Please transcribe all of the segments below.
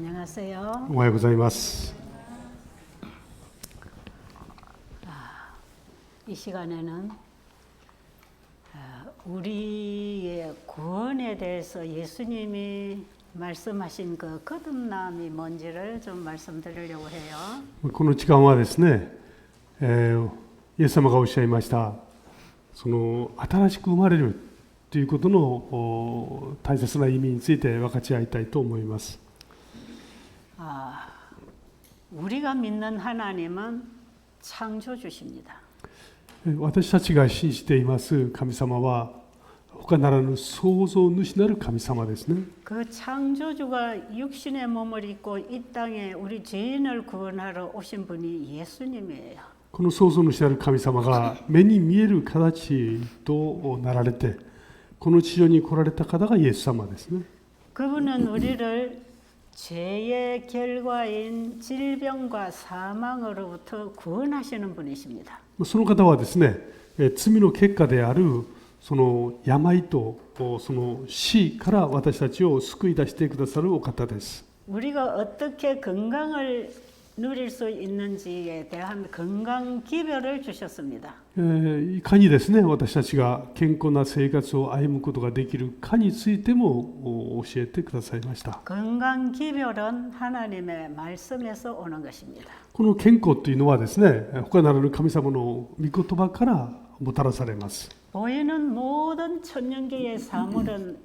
안녕하세요. おはようございます。 이 시간에는 우리의 구원에 대해서 예수님이 말씀하신 그 거듭남이 뭔지를 좀 말씀드리려고 해요. この時間はですね、イエス様がおっしゃいましたその新しく生まれるということの大切な意味について分かち合いたいと思います。 우리가 믿는 하나님은 창조주십니다. 私たちが信じています神様は他ならぬ創造主なる神様ですね。 그 창조주가 육신의 몸을 입고 이 땅에 우리 죄인을 구원하러 오신 분이 예수님이에요. この創造主なる神様が目に見える形となられてこの地上に来られた方がイエス様ですね。 그분은 우리를 죄의 결과인 질병과 사망으로부터 구원하시는 분이십니다. その方はですね、罪の結果であるその病とその死から私たちを救い出してくださるお方です。 우리가 어떻게 건강을 누릴 수 있는지에 대한 건강 기별을 주셨습니다. いかにですね私たちが健康な生活を歩むことができるかについても教えてくださいました。 건강 기별은 하나님의 말씀에서 오는 것입니다. この健康というのはですね他ならぬ神様の御言葉からもたらされます。 보이는 모든 천년계의 사물은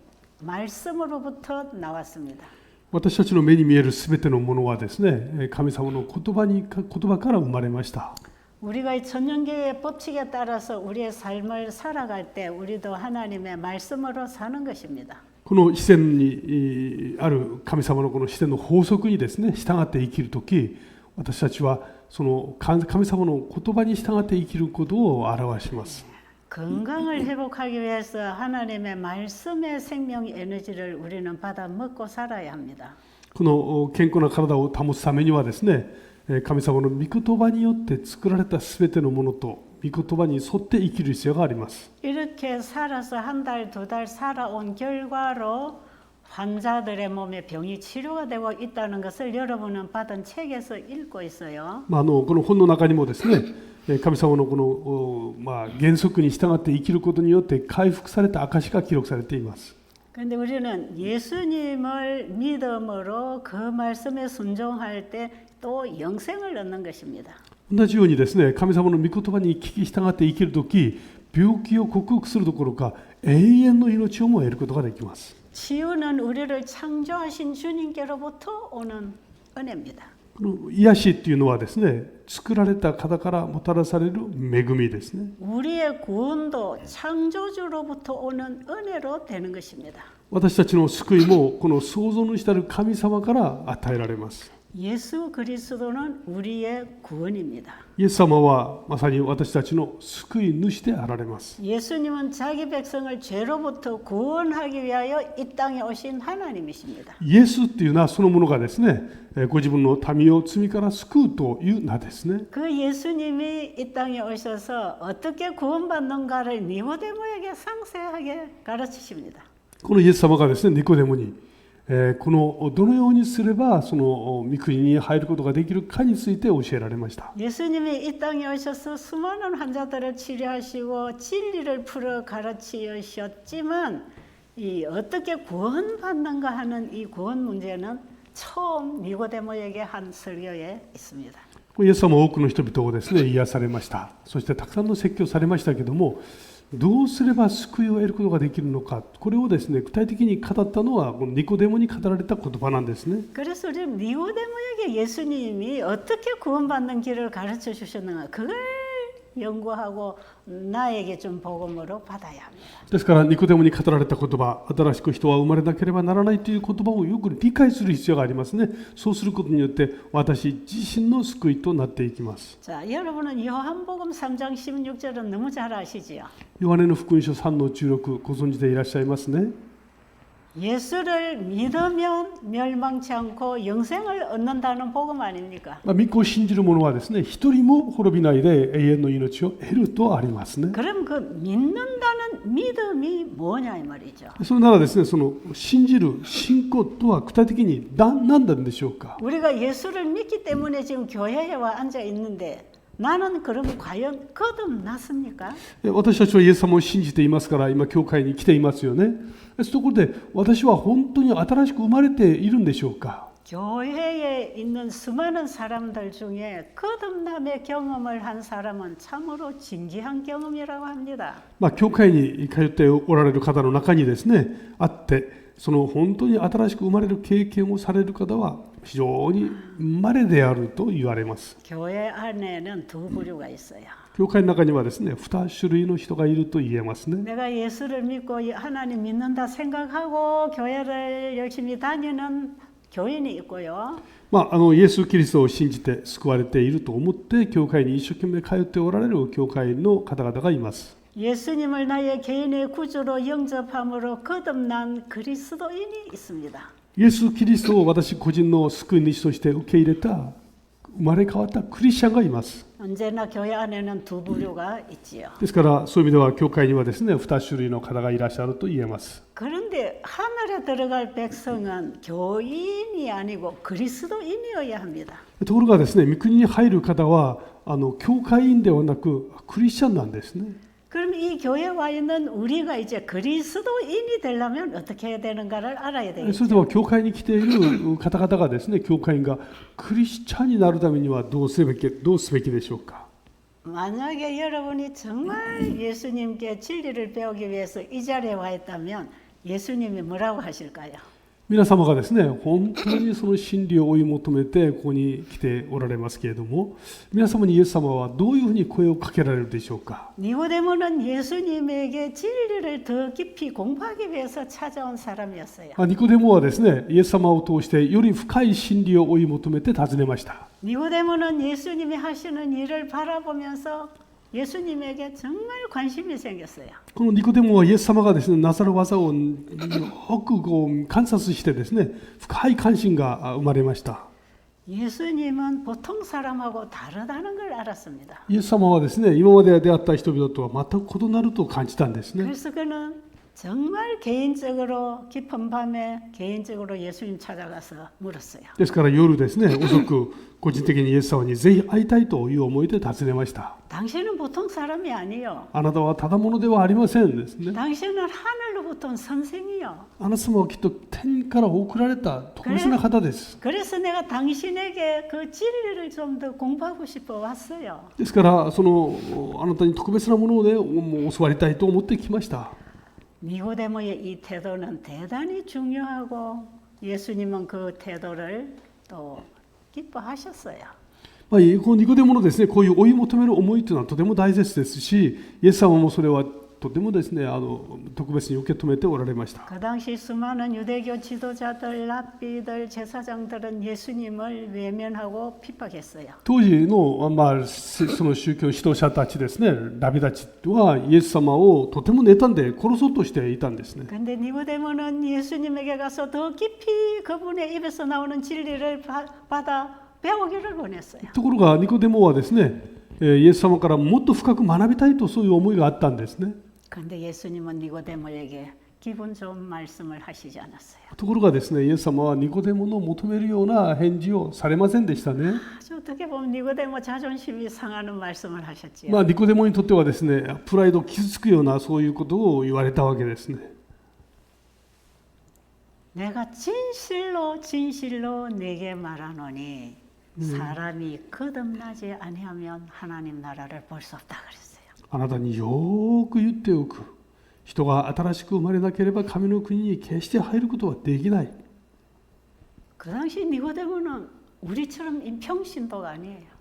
말씀으로부터 나왔습니다. 私たちの目に見えるすべてのものはですね神様の言葉から生まれました。 우리가 이 천년계의 법칙에 따라서 우리의 삶을 살아갈 때 우리도 하나님의 말씀으로 사는 것입니다. この自然にある神様のこの自然の法則にですね従って生きるとき私たちはその神様の言葉に従って生きることを表します。 건강을 회복하기 위해서 하나님의 말씀의 생명 에너지를 우리는 받아 먹고 살아야 합니다. この健康な体を保つためにはですね神様の御言葉によって作られたすべてのものと御言葉に沿って生きる必要があります。 이렇게 살아서 한 달, 두 달 살아온 결과로 환자들의 몸에 병이 치료가 되고 있다는 것을 여러분은 받은 책에서 읽고 있어요. この本の中にもですね神様のこの原則に従って生きることによって回復された証が記録されています。 그런데 우리는 예수님을 믿음으로 그 말씀에 순종할 때 또 영생을 얻는 것입니다. 同じようにですね神様の御言葉に聞き従って生きるとき病気を克服するどころか永遠の命をも得ることができます。 치유는 우리를 창조하신 주님께로부터 오는 은혜입니다. この癒しっていうのはですね作られた方からもたらされる恵みですね。 우리의 구원도 창조주로부터 오는 은혜로 되는 것입니다. 私たちの救いもこの創造主たる神様から与えられます。 예수 그리스도는 우리의 구원입니다. イエス様はまさに私たちの救い主であられます。 예수님은 자기 백성을 죄로부터 구원하기 위하여 이 땅에 오신 하나님이십니다. イエスっていう名そのものがですねご自分の民を罪から救うという名ですね。 그 예수님이 이 땅에 오셔서 어떻게 구원받는가를 니고데모에게 상세하게 가르치십니다. このイエス様がですねニコデモにこのどのようにすればその御国に入ることができるかについて教えられました。 예수님이 이 땅에 오셔서 수많은 환자들을 치료하시고 진리를 풀어 가르치셨지만 이 어떻게 구원받는가 하는 이 구원 문제는 처음 니고데모에게 한 설교에 있습니다. イエス様は多くの人々をですね癒されました。そしてたくさんの説教されましたけどもどうすれば救いを得ることができるのかこれをですね具体的に語ったのはこのニコデモに語られた言葉なんですね。 그래서 우리 니고데모에게 예수님이 어떻게 구원받는 길을 가르쳐 주셨는가 그걸 연구하고 나에게 좀 복음으로 받아야 합니다. ですからニコデモに語られた言葉新しく人は生まれなければならないという言葉をよく理解する必要がありますね。そうすることによって私自身の救いとなっていきます。 자, 여러분은 요한복음 3장 16절은 너무 잘 아시지요. ヨハネの福音書3の16ご存知でいらっしゃいますね。 예수를 믿으면 멸망치 않고 영생을 얻는다는 복음 아닙니까? 御子を信じる者はですね、一人も滅びないで永遠の命を得るとありますね。 그럼 그 믿는다는 믿음이 뭐냐 이 말이죠. それならですね、その信じる信仰とは具体的に何なんでしょうか。 우리가 예수를 믿기 때문에 지금 교회에 와 앉아 있는데 나는 그럼 과연 거듭났습니까? 私たちはイエス様を信じていますから今教会に来ていますよね。ところで私は本当に新しく生まれているんでしょうか。 교회에 있는 수많은 사람들 중에 거듭남의 경험을 한 사람은 참으로 진귀한 경험이라고 합니다. 教会に通っておられる方の中にですね、あってその本当に新しく生まれる経験をされる方は非常に稀であると言われます。 교회 안에는 두 부류가 있어요. 教会の中にはですね、2種類の人がいると言えますね。 내가 예수를 믿고 하나님 믿는다 생각하고 교회를 열심히 다니는 교인이 있고요. イエス・キリストを信じて救われていると思って教会に一生懸命通っておられる教会の方々がいます。 예수님을 나의 개인의 구주로 영접함으로 거듭난 그리스도인이 있습니다. イエス・キリストを私個人の救い主として受け入れた生まれ変わったクリスチャンがいます。 언제나 교회 안에는 두 부류가 있지요. ですからそういう意味では教会にはですね、2種類の方がいらっしゃると言えます。 그런데 하늘에 들어갈 백성은 교인이 아니고 그리스도인이어야 합니다. ところがですね、御国に入る方は教会員ではなくクリスチャンなんですね。 그럼 이 교회에 와 있는 우리가 이제 그리스도인이 되려면 어떻게 해야 되는가를 알아야 それ 되겠죠. では教会に来ている方々がですね、教会員がクリスチャンになるためにはどうすべきでしょうか。 만약에 여러분이 정말 예수님께 진리를 배우기 위해서 이 자리에 와 있다면 예수님이 뭐라고 하실까요? 皆様がですね、本当にその真理を追い求めてここに来ておられますけれども、皆様にイエス様はどういうふうに声をかけられるでしょうか。 니고데모는 예수님에게 진리를 더 깊이 공부하기 위해서 찾아온 사람이었어요. ニコデモはですね、イエス様を通してより深い真理を追い求めて尋ねました。 니고데모는 예수님이 하시는 일을 바라보면서 예수님에게 정말 관심이 생겼어요. このニコデモはイエス様がですね、なさる技をよく観察してですね、深い関心が生まれました。 예수님은 보통 사람하고 다르다는 걸 알았습니다. イエス様はですね、今まで出会った人々とは全く異なると感じたんですね。 그래서 그는 정말 개인적으로 깊은 밤에 개인적으로 예수님 찾아가서 물었어요. ですから夜ですね、遅く個人的にイエス様にぜひ会いたいという思いで尋ねました。 당신은 보통 사람이 아니요. あなたはただものではありませんですね。 당신은 하늘로부터 온 선생이요. あなた様はきっと天から送られた特別な方です。 그래서 내가 당신에게 그 진리를 좀 더 공부하고 싶어 왔어요. ですからそのあなたに特別なもので教わりたいと思ってきました。 니고데모의 이 태도는 대단히 중요하고 예수님은 그 태도를 또 기뻐하셨어요. このニコデモのですね、こういう追い求める思いというのはとても大切ですし、イエス様もそれはとてもですね、特別に受け止めておられました。 그 당시 수많은 유대교 지도자들, 랍비들, 제사장들은 예수님을 외면하고 핍박했어요. 当時の、その宗教指導者たちですね、ラビたちはイエス様をとても妬んで殺そうとしていたんですね。 근데 니고데모는 예수님에게 가서 더 깊이 그분의 입에서 나오는 진리를 받아 배우기를 원했어요. ところがニコデモはですね、イエス様からもっと深く学びたいとそういう思いがあったんですね。 근데 예수님은 니고데모에게 기분 좋은 말씀을 하시지 않았어요. ところがですね、イエス様はニコデモの求めるような返事をされませんでしたね。 아주 어떻게 보면 니고데모 자존심이 상하는 말씀을 하셨지요. ニコデモにとってはですね、プライドを傷つくようなそういうことを言われたわけですね。 내가 진실로 진실로 내게 말하노니 사람이 거듭나지 아니하면 하나님 나라를 볼 수 없다 그랬어요. あなたによく言っておく。人が新しく生まれなければ神の国に決して入ることはできない。 그 당시 니고데모는 우리처럼 임평신도가 아니에요.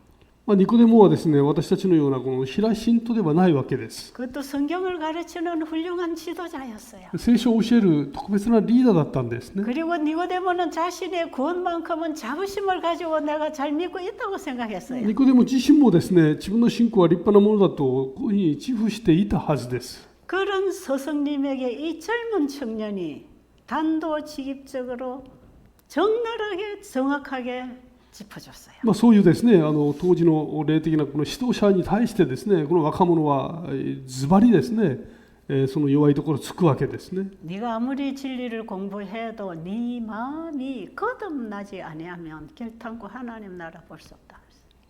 ニコデモはですね、私たちのようなこの平信徒ではないわけです。 그것도 성경을 가르치는 훌륭한 지도자였어요. 聖書を教える特別なリーダーだったんですね。 그리고 니고데모는 자신의 구원만큼은 자부심을 가지고 내가 잘 믿고 있다고 생각했어요. ニコデモ自身もですね、自分の信仰は立派なものだとこういうふうに自負していたはずです。 그런 스승님에게 이 젊은 청년이 단도직입적으로 적나라하게 정확하게 짚어줬어요. そういうですね、当時の霊的なこの指導者に対してですね、この若者はズバリですね、その弱いところをつくわけですね。 네가 아무리 진리를 공부해도 네 마음이 거듭나지 아니하면 결탄코 하나님 나라 볼 수 없다.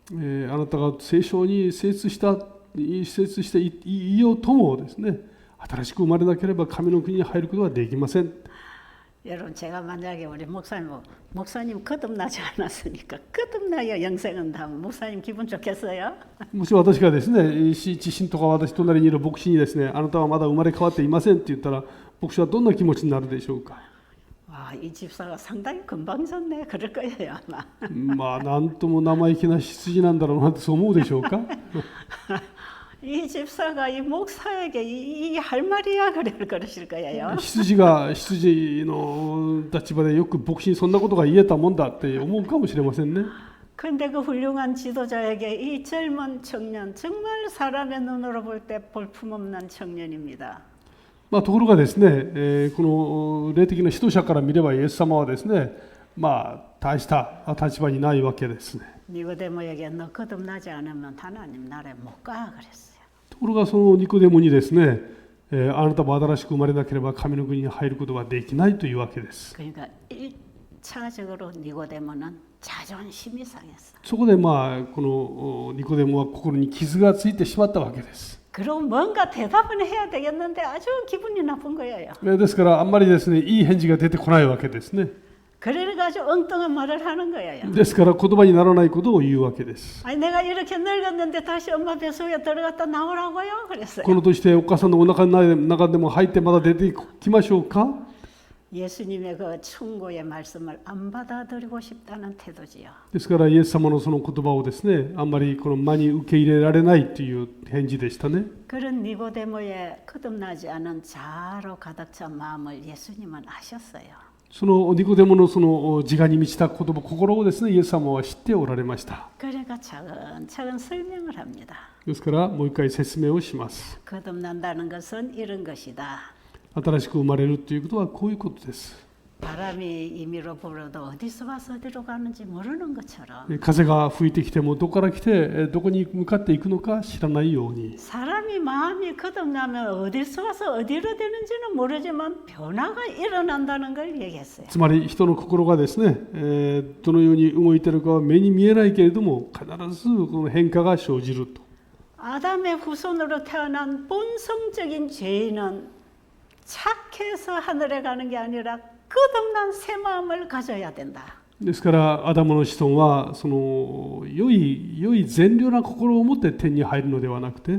あなたが聖書に精通していようともですね、新しく生まれなければ神の国に入ることはできません。 여러분 제가 만약에 우리 목사님 거듭나지 않았으니까 거듭나야 영생 온다면 목사님 기분 좋겠어요? もし私がですね、自身とか私隣にいる牧師にですね、あなたはまだ生まれ変わっていませんって言ったら、牧師はどんな気持ちになるでしょうか。 와, 이 집사가 상당히 건방졌네 그럴 거예요 아마. まあなんとも生意気な羊なんだろうなってそう思うでしょうか。 이 집사가 이 목사에게 이게 할 말이야 그러실 거예요. 羊が羊の立場でよく牧師にそんなことが言えたもんだって思うかもしれませんね。 그런데 그 훌륭한 지도자에게 이 젊은 청년 정말 사람의 눈으로 볼 때 볼품없는 청년입니다. まあところがですね、この霊的な指導者から見ればイエス様はですね、まあ大した立場にないわけですね。 니고데모에게 너 거듭나지 않으면 하나님 나라에 못 가 그랬어요. ところがそのニコデモにですね、あなたも新しく生まれなければ神の国に入ることはできないというわけです。 그러니까 1차적으로 니고데모는 자존심이 상했어. そこでまあこのニコデモは心に傷がついてしまったわけです。 그리고 뭔가 대답은 해야 되겠는데 아주 기분이 나쁜 거예요. ですからあんまりですね、いい返事が出てこないわけですね。 그래가지고 엉뚱한 말을 하는 거예요. ですから言葉にならないことを言うわけです。 아니 내가 이렇게 늙었는데 다시 엄마 뱃속에 들어갔다 나오라고요? 그랬어요. このとしてお母さんのお腹の中でも入ってまだ出てきましょうか。 예수님의 그 충고의 말씀을 안 받아들이고 싶다는 태도지요. ですからイエス様のその言葉をですね、あんまりこの間に受け入れられないという返事でしたね。 그런 니고데모의 거듭나지 않은 자아로 가득 찬 마음을 예수님은 아셨어요. そのニコデモのその自我に満ちた言葉、心をですね、イエス様は知っておられました。 그러니까 차근차근 설명을 합니다. ですからもう一回説明をします。 거듭난다는 것은 이런 것이다. 新しく生まれるということはこういうことです。 바람이 임의로 불어도 어디서 와서 어디로 가는지 모르는 것처럼 風が吹いてきてもどこから来てどこに向かっていくのか知らないように、 사람이 마음이 거듭나면 어디서 와서 어디로 되는지는 모르지만 변화가 일어난다는 걸 얘기했어요. つまり人の心がですね、どのように動いているかは目に見えないけれども必ずこの変化が生じると。 아담의 후손으로 태어난 본성적인 죄인은 착해서 하늘에 가는 게 아니라 거듭난 새 마음을 가져야 된다. ですからアダムの子孫はその良い善良な心を持って天に入るのではなくて、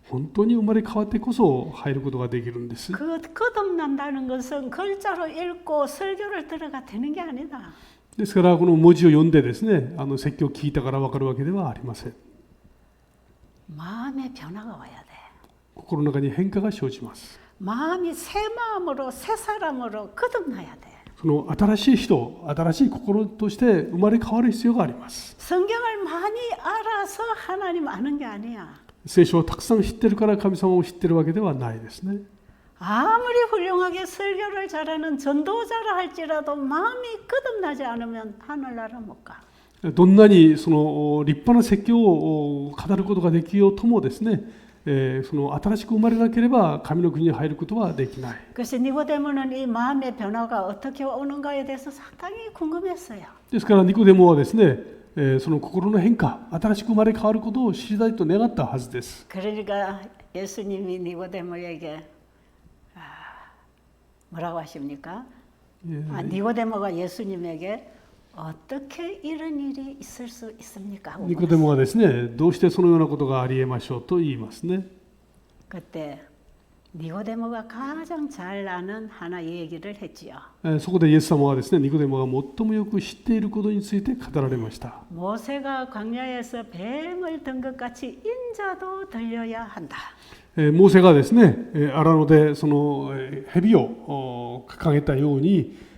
本当に生まれ変わってこそ入ることができるんです。 그 거듭난다는 것은 글자로 읽고 설교를 들어가 되는 게 아니다. ですからこの文字を読んでですね、説教を聞いたから分かるわけではありません。 마음의 변화가 와야 돼. 心の中に変化が生じます。 마음이 새 마음으로 새 사람으로 거듭나야 돼. その新しい人、新しい心として生まれ変わる必要があります。 성경을 많이 알아서 하나님 아는 게 아니야. 聖書をたくさん知ってるから神様を知ってるわけではないですね。 아무리 훌륭하게 설교를 잘하는 전도자라 할지라도 마음이 거듭나지 않으면 하늘나라 못 가. どんなにその立派な説教を語ることができようともですね、その新しく生まれなければ神の国に入ることはできない。 그래서 니고데모는 이 마음의 변화가 어떻게 오는가에 대해서 상당히 궁금했어요. ですからニコデモはですね、その心の変化、新しく生まれ変わることを知りたいと願ったはずです。 그러니까 예수님이 니고데모에게 뭐라고 하십니까? 니고데모가 예수님에게 어떻게 이런 일이 있을 수 있습니까? ニコデモはですね、どうしてそのようなことがありえましょうと言いますね。 그때 니고데모가 가장 잘 아는 하나 얘기를 했지요. そこでイエス様はですね、ニコデモが最もよく知っていることについて語られました。 모세가 광야에서 뱀을 든 것 같이 인자도 들려야 한다. モーセがですね、荒野でその蛇を掲げたように、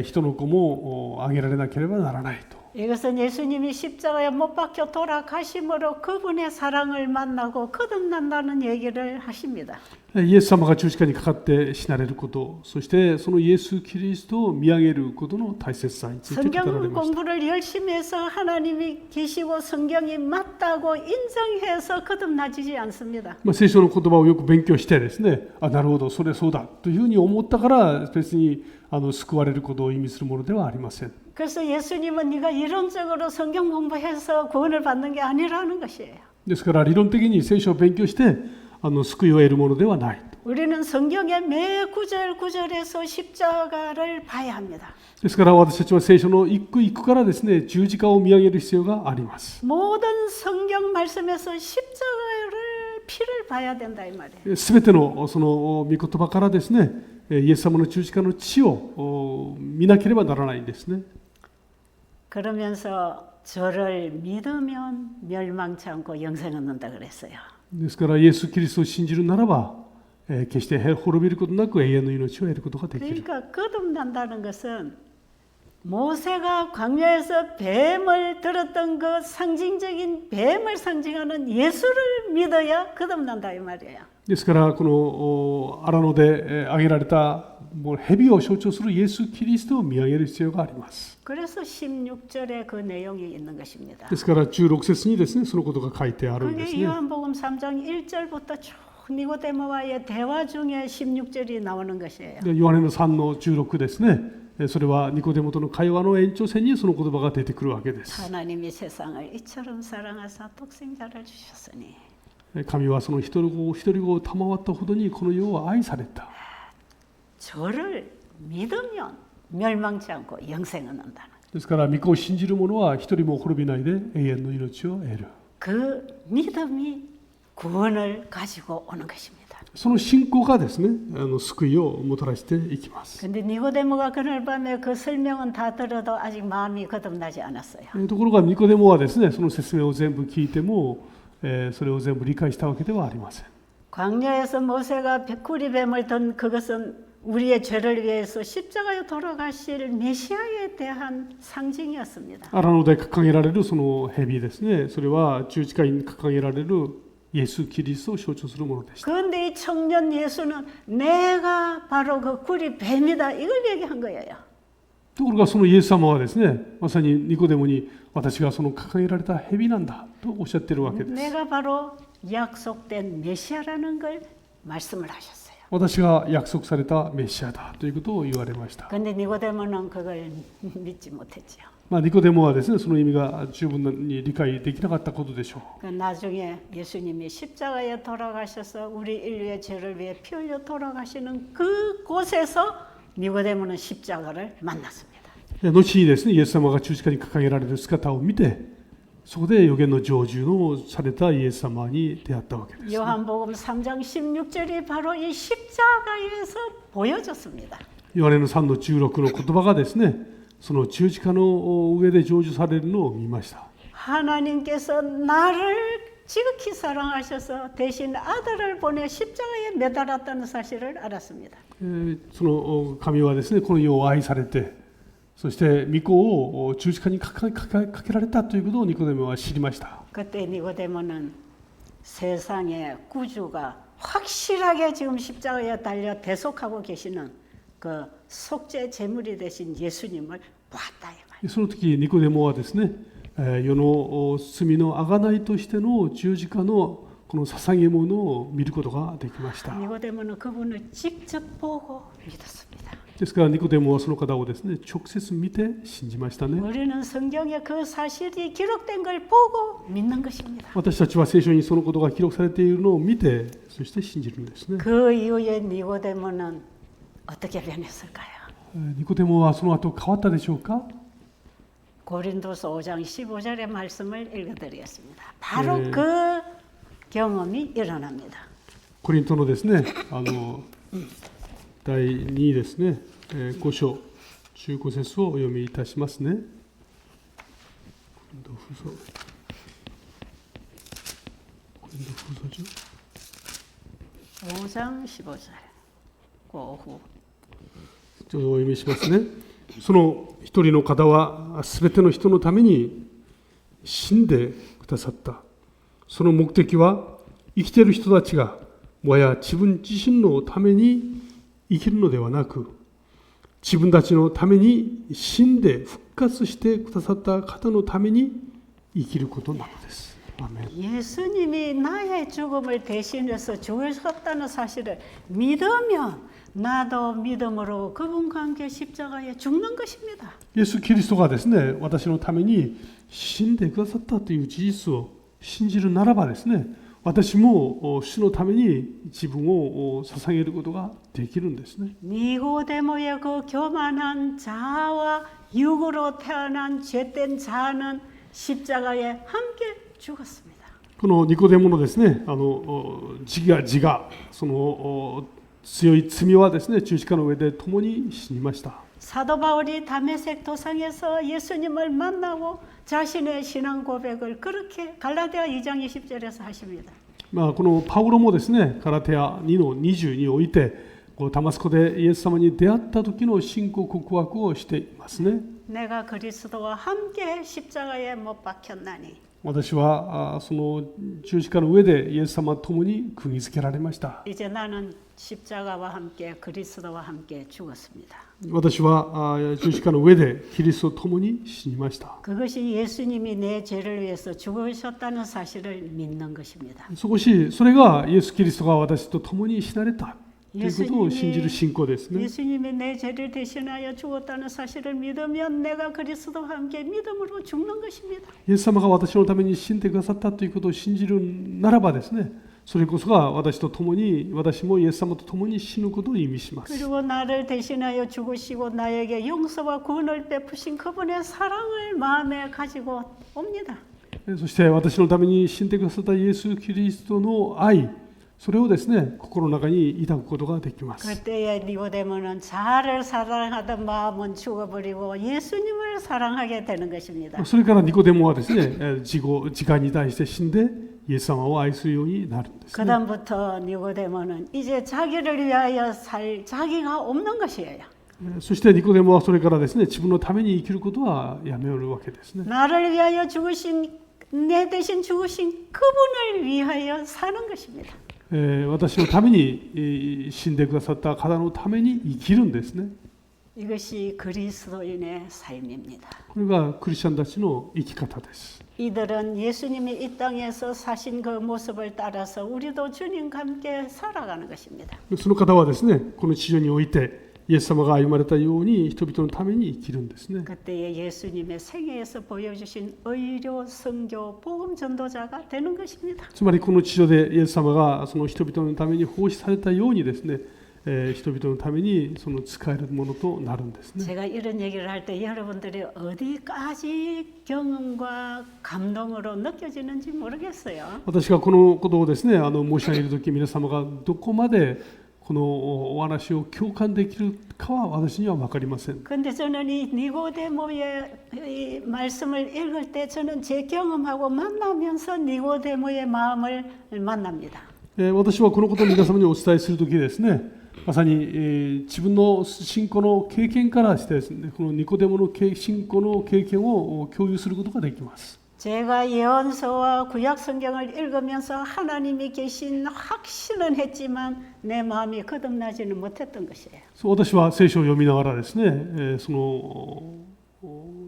人の子も挙げられなければならないと 이것은 예수님이 십자가에 못 박혀 돌아가심으로 그분의 사랑을 만나고 거듭난다는 얘기를 하십니다. イエス様が十字架にかかって死なれること、そしてそのイエス・キリストを見上げることの大切さについて語られ 성경 ました。 공부를 열심히 해서 하나님이 계시고 성경이 맞다고 인정해서 거듭나지지 않습니다. 聖書の言葉をよく勉強してですね、あ、なるほど、それそうだというふうに思ったから別に救われることを意味するものではありません。 그래서 예수님은 네가 이론적으로 성경 공부해서 구원을 받는 게 아니라는 것이에요. ですから理論的に聖書を勉強して救いを得るものではない。 우리는 성경의 매 구절 구절에서 십자가를 봐야 합니다. ですから私たちは聖書の一句一句からですね、十字架を見上げる必要があります。 모든 성경 말씀에서 십자가를 피를 봐야 된다 이 말이에요. すべてのその御言葉からですね、イエス様の十字架の血を見なければならないんですね。 그러면서 저를 믿으면 멸망치 않고 영생 얻는다 그랬어요. ですからイエス・キリストを信じるならば、決して滅びることなく永遠の命を得ることができる。 그러니까 거듭난다는 것은 모세가 광야에서 뱀을 들었던 그 상징적인 뱀을 상징하는 예수를 믿어야 거듭난다 이 말이에요. ですからこの荒野で挙げられたもう蛇を象徴するイエス・キリストを見上げる必要があります。 그래서 16절에 그 내용이 있는 것입니다. ですから16節にですね、そのことが書いてあるんです 그게 ね。 요한복음 3장 1절부터 쭉 니고데모와의 대화 중에 16절이 나오는 것이에요. でヨハネの3の16ですね。それはニコデモとの会話の延長線にその言葉が出てくるわけです。 하나님이 세상을 이처럼 사랑하사 독생자를 주셨으니 神はその一人子を賜ったほどにこの世を愛された。 저를 믿으면 멸망치 않고 영생을 얻는다는 ですから御子を信じる者は一人も滅びないで永遠の命を得る。 그 믿음이 구원을 가지고 오는 것입니다. その信仰がですね、救いをもたらしていきます。 근데 니고데모가 그날 밤에 그 설명은 다 들어도 아직 마음이 거듭나지 않았어요. ところがニコデモはですね、その説明を全部聞いても、それを全部理解したわけではありません。 광야에서 모세가 구리뱀을 든 그것은 우리의 죄를 위해서 십자가에 돌아가실 메시아에 대한 상징이었습니다. 荒野で掲げられるその蛇ですね、それは十字架に掲げられるイエス・キリストを象徴するものでした。 그런데 이 청년 예수는 내가 바로 그 구리뱀이다 이걸 얘기한 거예요. ところがそのイエス様はですね、まさにニコデモに私がその掲げられた蛇なんだとおっしゃっているわけです。 내가 바로 약속된 메시아라는 걸 말씀을 하셨어요. 私が約束されたメシアだということを言われました。 근데 니고데모는 그걸 믿지 못했죠. ニコデモはですね、その意味が十分に理解できなかったことでしょう。 나중에 예수님이 십자가에 돌아가셔서 우리 인류의 죄를 위해 피 흘려 돌아가시는 그곳에서 니고데모는 십자가를 만났습니다. 後にですね、イエス様が十字架に掲げられる姿を見て、そこで予言の成就のされたイエス様に出会ったわけです。 요한복음 3장 16절이 바로 이 십자가에서 보여졌습니다. ヨハネの3の16の言葉がですね、その十字架の上で成就されるのを見ました。 하나님께서 나를 지극히 사랑하셔서 대신 아들을 보내 십자가에 매달았다는 사실을 알았습니다. その神はですね、この世を愛されて、そして御子を十字架にかけられたということをニコデモは知りました。 그때 니고데모는 세상의 구주가 확실하게 지금 십자가에 달려 대속하고 계시는 그 속죄 제물이 되신 예수님을 보았다 이 말. その時ニコデモはですね、世の罪の贖いとしての十字架のこの捧げ物を見ることができました。 니고데모는 그분을 직접 보고 믿었습니다. ですからニコデモはその方をですね、直接見て信じましたね。 우리는 성경에 그 사실이 기록된 걸 보고 믿는 것입니다. 私たちは聖書にそのことが記録されているのを見て、そして信じるんですね。 그 이후에 니고데모는 어떻게 변했을까요? ニコデモはその後変わったでしょうか。 고린도서 5장 15절의 말씀을 읽어드리겠습니다. 바로 그 경험이 일어납니다. コリントのですね、第2ですね、5章15節をお読みいたしますね。コリントフーソ 5장 15절 고후 ちょっとお読みしますね。その一人の方はすべての人のために死んでくださった。その目的は生きている人たちがもはや自分自身のために生きるのではなく、自分たちのために死んで復活してくださった方のために生きることなのです。アメン。 예수님이 나의 죽음을 대신해서 죽으셨다는 사실을 믿으면 나도 믿음으로 그분과 함께 십자가에 죽는 것입니다. イエス・キリストがですね、私のために死んでくださったという事実を信じるならばですね、私も主のために自分を捧げることができるんですね。 니고데모의 그 교만한 자아와 육으로 태어난 죄된 자는 십자가에 함께 죽었습니다. このニコデモのですね、自我、その強い罪はですね、十字架の上で共に死にました。 사도 바울이 다메섹 도상에서 예수님을 만나고 자신의 신앙 고백을 그렇게 갈라디아 2장 20절에서 하십니다. このパウロもですね、ガラテヤ2の20において、ダマスコでイエス様に出会った時の信仰告白をしていますね。 내가 그리스도와 함께 십자가에 못 박혔나니. 私はその十字架の上でイエス様と共に釘付けられました。 이제 나는 십자가와 함께 그리스도와 함께 죽었습니다. 私は十字架の上でキリストと共に死にました。 그것이 예수님이 내 죄를 위해서 죽으셨다는 사실을 믿는 것입니다. それがイエス・キリストが私と共に死なれたということを信じる信仰ですね。 예수님이 내 죄를 대신하여 죽었다는 사실을 믿으면 내가 그리스도와 함께 믿음으로 죽는 것입니다. イエス様が私のために死んでくださったということを信じるならばですね、それこそが私もイエス様と共に死ぬことを意味します。 그리고 나를 대신하여 죽으시고 나에게 용서와 구원을 베푸신 그분의 사랑을 마음에 가지고 옵니다. そして私のために死んでくださったイエス・キリストの愛、それをですね、心の中に抱くことができます。 그때에 니고데모는 자아를 사랑하던 마음은 죽어버리고 예수님을 사랑하게 되는 것입니다. それからニコデモはですね、自我に対して死んでイエス様を愛するようになるんですね。 그다음부터 니고데모는 이제 자기를 위하여 살 자기가 없는 것이에요. そしてニコデモはそれからですね、自分のために生きることはやめるわけですね。 나를 위하여 죽으신 내 대신 죽으신 그분을 위하여 사는 것입니다. 私のために死んでくださった方のために生きるんですね。 이것이 그리스도인의 삶입니다. これがクリスチャンたちの生き方です。 이들은 예수님이 이 땅에서 사신 그 모습을 따라서 우리도 주님과 함께 살아가는 것입니다. その方はですね、この地上においてイエス様が歩まれたように人々のために生きるんですね。 그때에 예수님의 생애에서 보여주신 의료, 선교, 복음 전도자가 되는 것입니다. つまりこの地上でイエス様がその人々のために奉仕されたようにですね、人々のためにその使えるものとなるんですね。 제가 이런 얘기를 할 때 여러분들이 어디까지 경험과 감동으로 느껴지는지 모르겠어요. 私がこのことをですね、申し上げるとき、皆様がどこまでこのお話を共感できるかは私には分かりません。 근데 저는 이 니고데모의 이 말씀을 읽을 때 저는 제 경험하고 만나면서 니고데모의 마음을 만납니다. 私はこのことを皆様にお伝えするときですね、まさに自分の信仰の経験からしてですね、このニコデモの信仰の経験を共有することができます。 제가 예언서와 구약 성경을 읽으면서 하나님이 계신 확신은 했지만 내 마음이 거듭나지는 못했던 것이에요. 私は聖書を読みながらですね、その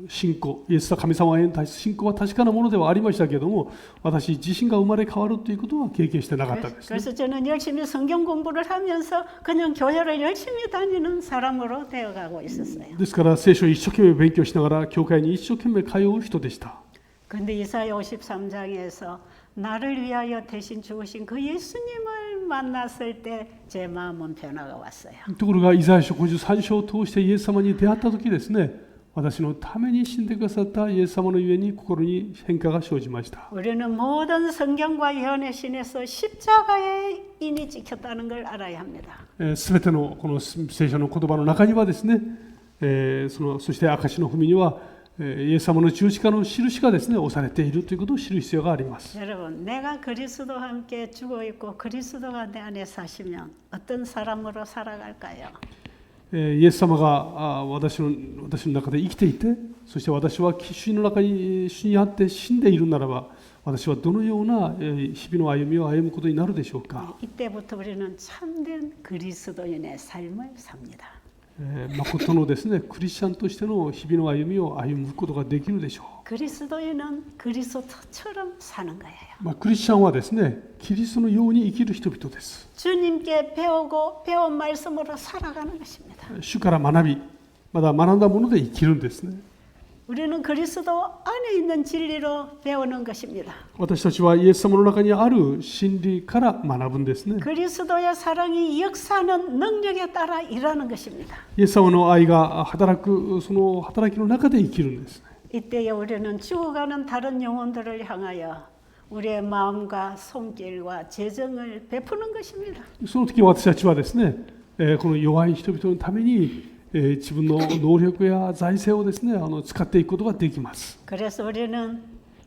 信仰、イエス神様への信仰は確かなものではありましたけれども、私自身が生まれ変わるということは経験してなかったですね。 그래서 저는 열심히 성경 공부를 하면서 그냥 교회를 열심히 다니는 사람으로 되어가고 있었어요. ですから聖書を一生懸命勉強しながら教会に一生懸命通う人でした。 근데 이사야 53장에서 나를 위하여 대신 죽으신 그 예수님을 만났을 때 제 마음은 변화가 왔어요. ところがイザヤ書53章を通してイエス様に出会った時ですね、私のために死んでくださったイエス様のゆえに心に変化が生じました。 우리는 모든 성경과 예언의 신에서 십자가의 인이 찍혔다는 걸 알아야 합니다. すべてのこの聖書の言葉の中にはですね、そして証の文にはイエス様の十字架の印がですね、押されているということを知る必要があります。 여러분, 내가 그리스도와 함께 죽어 있고 그리스도가 내 안에 사시면 어떤 사람으로 살아갈까요? イエス様が私の中で生きていて、そして私は主の中に主にあって死んでいるならば、私はどのような日々の歩みを歩むことになるでしょうか。 이때부터 우리는 참된 그리스도인의 삶을 삽니다. 誠のですね、クリスチャンとしての日々の歩みを歩むことができるでしょう。 그리스도인은 그리스도처럼 사는 거예요. クリスチャンはですね、キリストのように生きる人々です。 주님께 배우고 배운 말씀으로 살아가는 것입니다. 主から学び、まだ学んだもので生きるんですね。 우리는 그리스도 안에 있는 진리로 배우는 것입니다. 私たちはイエス様の中にある真理から学ぶんですね。 그리스도의 사랑이 역사하는 능력에 따라 일하는 것입니다. イエス様の愛が働く、その働きの中で生きるんですね。 이때에 우리는 죽어가는 다른 영혼들을 향하여 우리의 마음과 손길과 재정을 베푸는 것입니다. その時私たちはですね、この弱い人々のために自分の能力や財政をですね、使っていくことができます。 그래서 우리는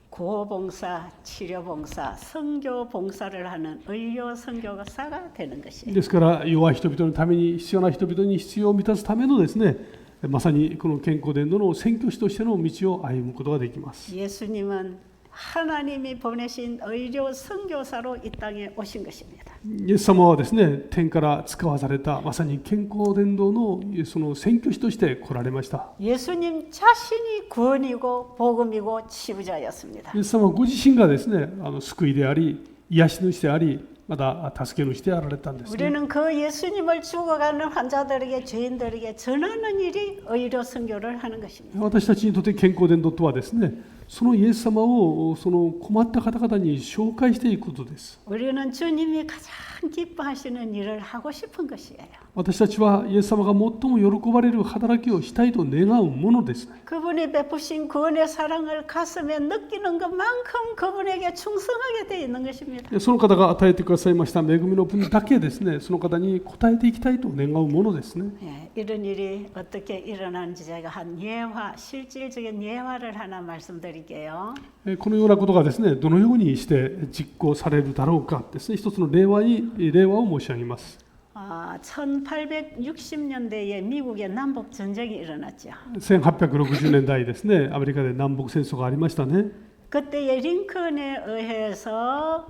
구호봉사, 치료봉사, 선교봉사를 하는 의료 선교사가 되는 것이에요. ですから弱い人々のために、必要な人々に必要を満たすためのですね、まさにこの健康伝道の宣教師としての道を歩むことができます。 예수님은 하나님이 보내신 의료 선교사로 이 땅에 오신 것입니다. イエス様はですね、天から使わされたまさに健康伝道のその宣教師として来られました。 예수님 자신이 구원이고 복음이고 치유자였습니다. イエス様はご自身がですね、救いであり、癒し主であり、また助け主であられたんですね。 우리는 그 예수님을 죽어가는 환자들에게 죄인들에게 전하는 일이 의료 선교를 하는 것입니다. 私たちにとって健康伝道とはですね、そのイエス様をその困った方々に紹介していくことです。 우리는 주님이 가장 기뻐하시는 일을 하고 싶은 것이에요. 私たちはイエス様が最も喜ばれる働きをしたいと願うものです。 그분이 베푸신 구원의 사랑을 가슴에 느끼는 것만큼 그분에게 충성하게 되어 있는 것입니다. その方が与えてくださいました恵みの分だけですね、その方に応えていきたいと願うものですね。 이런 일이 어떻게 일어나는지 제가 한 예화, 실질적인 예화를 하나 말씀드릴게요. このようなことがですね、どのようにして実行されるだろうかですね、一つの例話を申し上げます。 1860년대에 미국의 남북 전쟁이 일어났죠. 1860年代ですね、アメリカで南北戦争がありましたね。 그때에 링컨에 의해서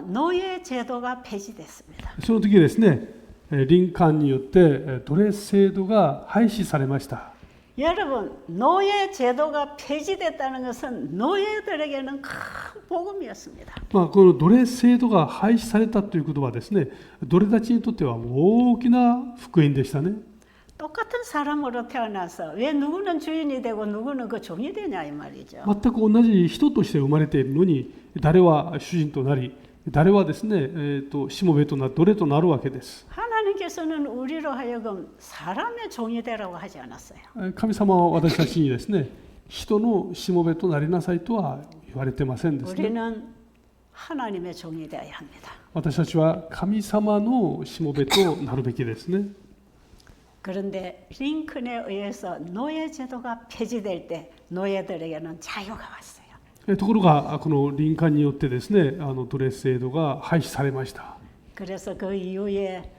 노예 제도가 폐지됐습니다. その時ですね、リンカーンによって奴隷制度が廃止されました。 여러분, 노예 제도가 폐지됐다는 것은 노예들에게는 큰 복음이었습니다. この奴隷制度が廃止されたということはですね、奴隷たちにとっては大きな福音でしたね。 똑같은 사람으로 태어나서 왜 누구는 주인이 되고 누구는 그 종이 되냐 이 말이죠. 全く同じ人として生まれているのに、誰は主人となり、誰はですね、しもべとな、奴隷となるわけです。 하나님께서는 우리로 하여금 사람의 종이 되라고 하지 않았어요. 神様は私たちにですね、人のしもべとなりなさいとは言われてませんですね。 우리는 하나님의 종이 되어야 합니다. 私たちは神様のしもべとなるべきですね。 그런데 링컨에 의해서 노예 제도가 폐지될 때 노예들에게는 자유가 왔어요. ところがこのリンカーンによってですね、奴隷制度が廃止されました。 그래서 그 이후에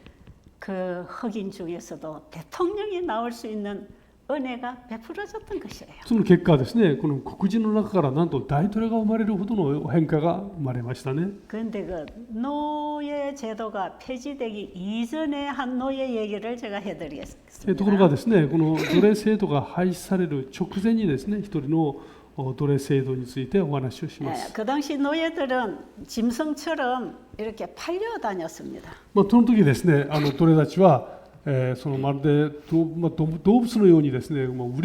그 흑인 중에서도 대통령이 나올 수 있는 은혜가 베풀어졌던 것이에요. その結果ですね、この黒人の中からなんと大統領が生まれるほどの変化が生まれましたね。 그런데 그 노예 제도가 폐지되기 이전에 한 노예 얘기를 제가 해드리겠습니다. ところがですね、この奴隷制度が廃止される直前にですね、一人の奴隷制度についてお話をします。 그 당시 노예들은 짐승처럼 이렇게 팔려 다녔습니다. その時ですね、奴隷たちは、そのまるで動物のようにですね、売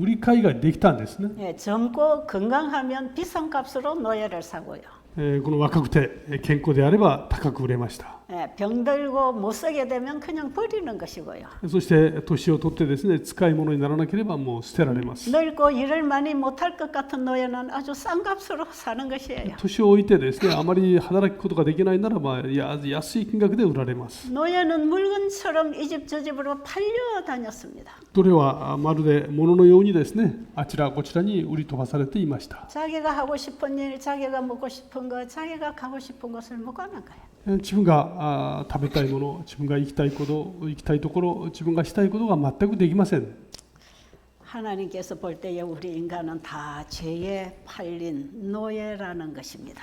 り買いができたんですね。 젊고 건강하면 비싼 값으로 노예를 사고요. この若くて健康であれば高く売れました。 병들고 못 쓰게 되면 그냥 버리는 것이고요. そして年を取ってですね、使い物にならなければもう捨てられます。 늙고 일을 많이 못할 것 같은 노예는 아주 싼 값으로 사는 것이에요. 年を置いてですね、あまり働くことができないならば安い金額で売られます。 노예는 물건처럼 이 집 저 집으로 팔려 다녔습니다. 奴隷はまるで物のようにですね、あちらこちらに売り飛ばされていました。 자기가 하고 싶은 일, 자기가 먹고 싶은 것, 자기가 가고 싶은 곳을 못 가는 거예요. 自分が食べたいもの、自分が行きたいところ、自分がしたいことが全くできません。 하나님께서 볼 때에 우리 인간은 다 죄에 팔린 노예라는 것입니다.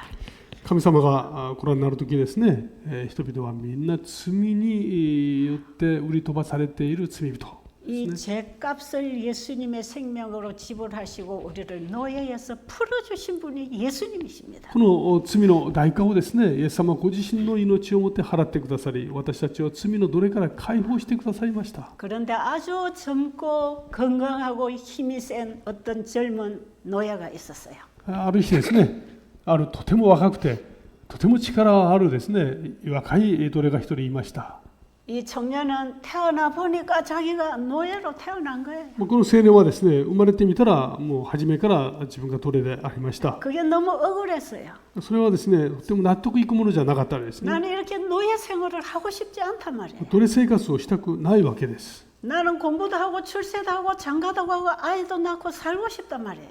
神様がご覧になるときですね、人々はみんな罪によって売り飛ばされている罪人。 이 죄값을 예수님의 생명으로 지불하시고 우리를 노예에서 풀어주신 분이 예수님이십니다. この罪の代価をですね、イエス様ご自身の命をもって払ってくださり、私たちを罪の奴隷から解放してくださいました。 그런데 아주 젊고 건강하고 힘이 센 어떤 젊은 노예가 있었어요. ある日ですね、あるとても若くて、とても力あるですね、若い奴隷が一人いました。 이 청년은 태어나 보니까 자기가 노예로 태어난 거예요. この青年はですね、生まれてみたらもう初めから自分が奴隷でありました。 그게 너무 억울했어요. それはですね、とても納得いくものじゃなかったですね。 나는 이렇게 노예 생활을 하고 싶지 않단 말이에요. 奴隷生活をしたくないわけです。 나는 공부도 하고 출세도 하고 장가도 가고 아이도 낳고 살고 싶단 말이에요.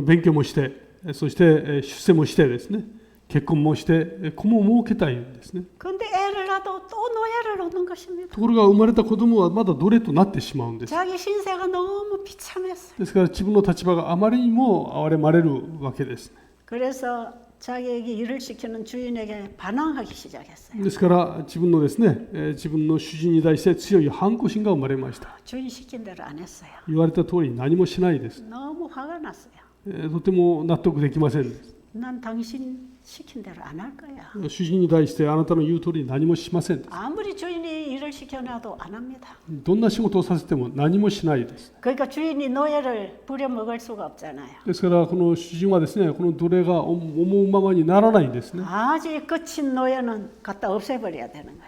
勉強もして、そして出世もしてですね、結婚もして子も設けたいんですね。 근데 애를 낳아도 또 노예를 얻는 것입니다. ところが生まれた子供はまだ奴隷となってしまうんです。 자기 신세가 너무 비참했어요. ですから自分の立場があまりにも哀れまれるわけです。 그래서 자기에게 일을 시키는 주인에게 반항하기 시작했어요. ですから自分のですね、自分の主人に対して強い反抗心が生まれました。 주인 시킨 대로 안 했어요. 言われた通り何もしないです。 너무 화가 났어요. とても納得できませんです。 난 당신 시킨 대로 안 할 거야. 主人に対してあなたの言う通り何もしませんです。 아무리 주인이 일을 시켜놔도 안 합니다. どんな仕事をさせても何もしないです。 그러니까 주인이 노예를 부려먹을 수가 없잖아요. ですからこの主人はですね、この奴隷が思うままにならないんですね。 아주 끝인 노예는 갖다 없애버려야 되는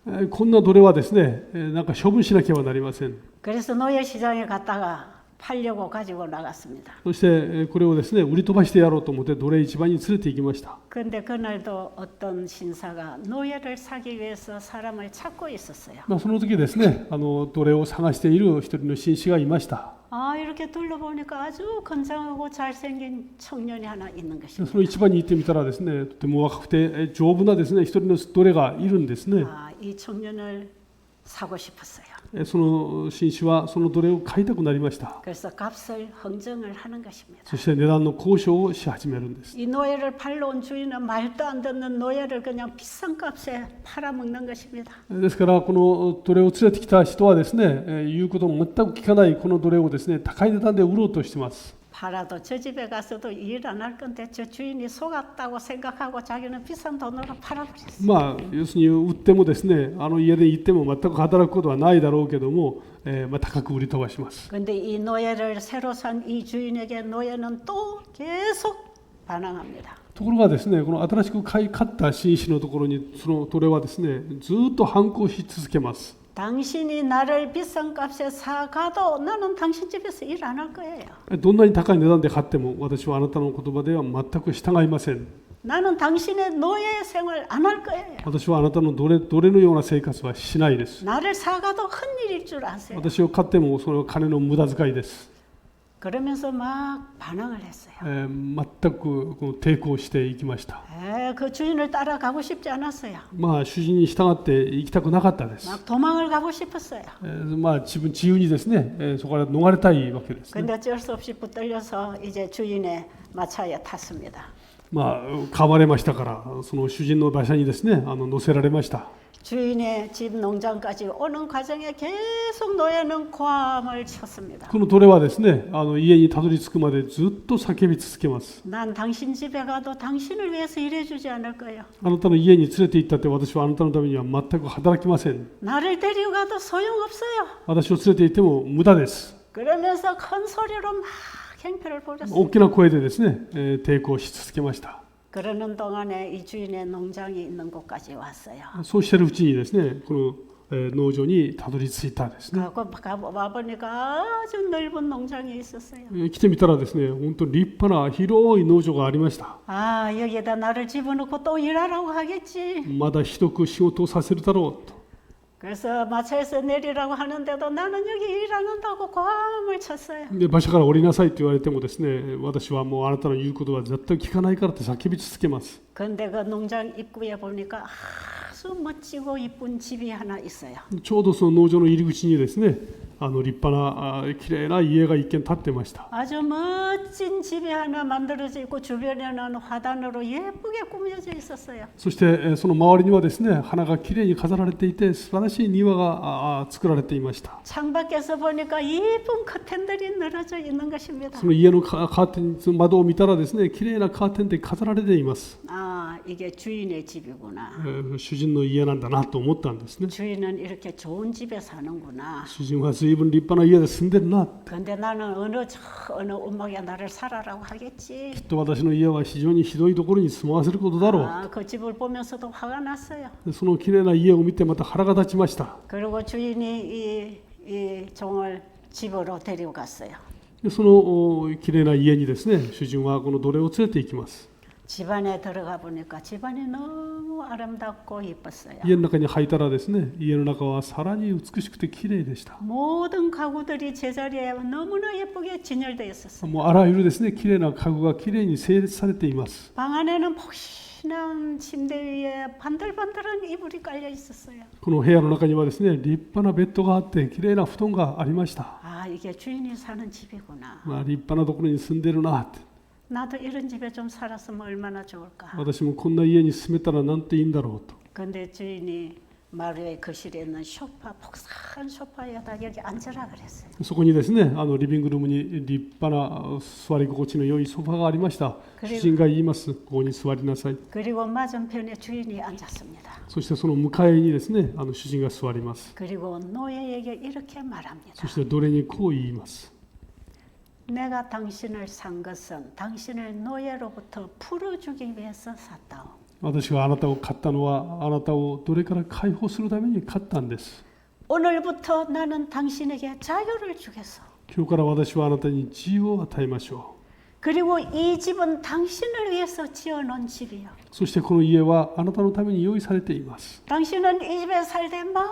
거예요. こんな奴隷はですね、なんか処分しなければなりません。 그래서 노예 시장에 갔다가 팔려고 가지고 나갔습니다. そしてこれをですね、売り飛ばしてやろうと思って奴隷市場に連れて行きました。 그런데 그날도 어떤 신사가 노예를 사기 위해서 사람을 찾고 있었어요. その時ですね、奴隷を探している一人の紳士がいました。 아, 이렇게 둘러보니까 아주 건장하고 잘생긴 청년이 하나 있는 것입니다. その市場に行ってみたらですね、とても若くて丈夫なですね、一人の奴隷がいるんですね。 아, 이 청년을 사고 싶었어요. その紳士はその奴隷を買いたくなりました。 그래서 값을 흥정을 하는 것입니다. そして値段の交渉をし始めるんです。 이 노예를 팔러 온 주인은 말도 안 듣는 노예를 그냥 비싼 값에 팔아먹는 것입니다. ですからこの奴隷を連れてきた人はですね、言うことも全く聞かないこの奴隷をですね、高い値段で売ろうとしています。 팔아도 저 집에 가서도 일 안 할 건데 저 주인이 속았다고 생각하고 자기는 비싼 돈으로 팔아버렸어요. 要するに売ってもですね、家で行っても全く働くことはないだろうけども、高く売り飛ばします。 근데 이 노예를 새로 산 이 주인에게 노예는 또 계속 반항합니다. ところがですね、この新しく買った紳士のところにその奴隷はですね、ずっと反抗し続けます。 당신이 나를 비싼 값에 사가도 나는 당신 집에서 일 안 할 거예요. どんなに高い値段で買っても私はあなたの言葉では全く従いません。 나는 당신의 노예 생활 안 할 거예요. 私はあなたの奴隷のような生活はしないです。 나를 사가도 헛일일 줄 아세요. 私を買ってもそれは金の無駄遣いです。 그러면서 막 반항을 했어요. 全くこの抵抗していきました。 그 주인을 따라가고 싶지 않았어요. 主人に従って行きたくなかったです。 막 도망을 가고 싶었어요. 自由にですね、そこから逃れたいわけですね。 근데 어쩔 수 없이 붙들려서 이제 주인의 마차에 탔습니다. 買われましたから、その主人の馬車にですね、乗せられました。 주인의 집 농장까지 오는 과정에 계속 노예는 고함을 쳤습니다. この奴隷はですね、家にたどり着くまでずっと叫び続けます。 난 당신 집에 가도 당신을 위해서 일해주지 않을 거예요. あなたの家に連れて行ったって私はあなたのためには全く働きません。 나를 데려가도 so용없어요. 私を連れて行っても無駄です。 그러면서 큰 소리로 막 행패를 벌였어요. 大きな声でですね、抵抗し続けました。 그러는 동안에 이 주인의 농장이 있는 곳까지 왔어요. そうしているうちにですね、この農場にたどり着いたですね。 와보니까 아주 넓은 농장이 있었어요. 来てみたらですね、本当に立派な広い農場がありました。 아, 여기에다 나를 집어넣고 또 일하라고 하겠지. まだひどく仕事をさせるだろうと。 그래서 마차에서 내리라고 하는데도 나는 여기 일 안 한다고 고함을 쳤어요. で馬車から降りなさいと言われてもですね、私はもうあなたの言うことは絶対聞かないからって叫び続けます。 근데 그 농장 입구에 보니까 아주 멋지고 이쁜 집이 하나 있어요. ちょうどその農場の入り口にですね、立派な綺麗な家が一軒建ってました。 아주 멋진 집이 하나 만들어져 있고 주변에는 화단으로 예쁘게 꾸며져 있었어요. そしてその周りにはですね、花がきれいに飾られていて、素晴らしい庭が作られていました。 창밖에서 보니까 예쁜 커튼들이 늘어져 있는 것입니다. その家のカーテン、窓を見たらですね、きれいなカーテンで飾られています。 아, 이게 주인의 집이구나. 主人の家なんだなと思ったんですね。 주인은 이렇게 좋은 집에 사는구나. 主人は随分立派な家で住んでるな。 근데 나는 어느 운목에 나를 살아라고 하겠지. きっと私の家は非常にひどいところに住まわせることだろう。 아, 그 집을 보면서도 화가 났어요. そのきれいな家を見てまた腹が立ちました。 그리고 주인이 이 종을 집으로 데리고 갔어요. でそのきれいな家にですね、主人はこの奴隷を連れて行きます。 집 안에 들어가 보니까 집안이 너무 아름답고 예뻤어요. 家の中に入ったらですね、家の中はさらに美しくてきれいでした。 모든 가구들이 제자리에 너무나 예쁘게 진열되어 있었어요. もうあらゆるですね、きれいな家具がきれいに整列されています。 방 안에는 폭신한 침대 위에 반들반들한 이불이 깔려 있었어요. この部屋の中にはですね、立派なベッドがあってきれいな布団がありました。 아, 이게 주인이 사는 집이구나. 立派なところに住んでるなって。 나도 이런 집에 좀 살았으면 얼마나 좋을까. 私もこんな家に住めたらなんていいんだろうと。 근데 주인이 마루의 거실에 있는 소파, 폭삭한 소파에다 여기 앉으라 그랬어요. そこにですね、リビングルームに立派な座り心地の良いソファがありました。主人が言います。ここに座りなさい。 그리고 맞은편에 주인이 앉았습니다. そしてその向かいにですね、主人が座ります。 그리고 노예에게 이렇게 말합니다. そして奴隷にこう言います。 내가 당신을 산 것은 당신을 노예로부터 풀어주기 위해서 샀다오. 私があなたを買ったのはあなたを奴隷から解放するために買ったんです。 오늘부터 나는 당신에게 자유를 주겠어. 今日から私はあなたに自由を与えましょ 그리고 이 집은 당신을 위해서 지어놓은 집이요. う。そしてこの家はあなたのために用意されています。 당신은 이 집에 살 때 마음껏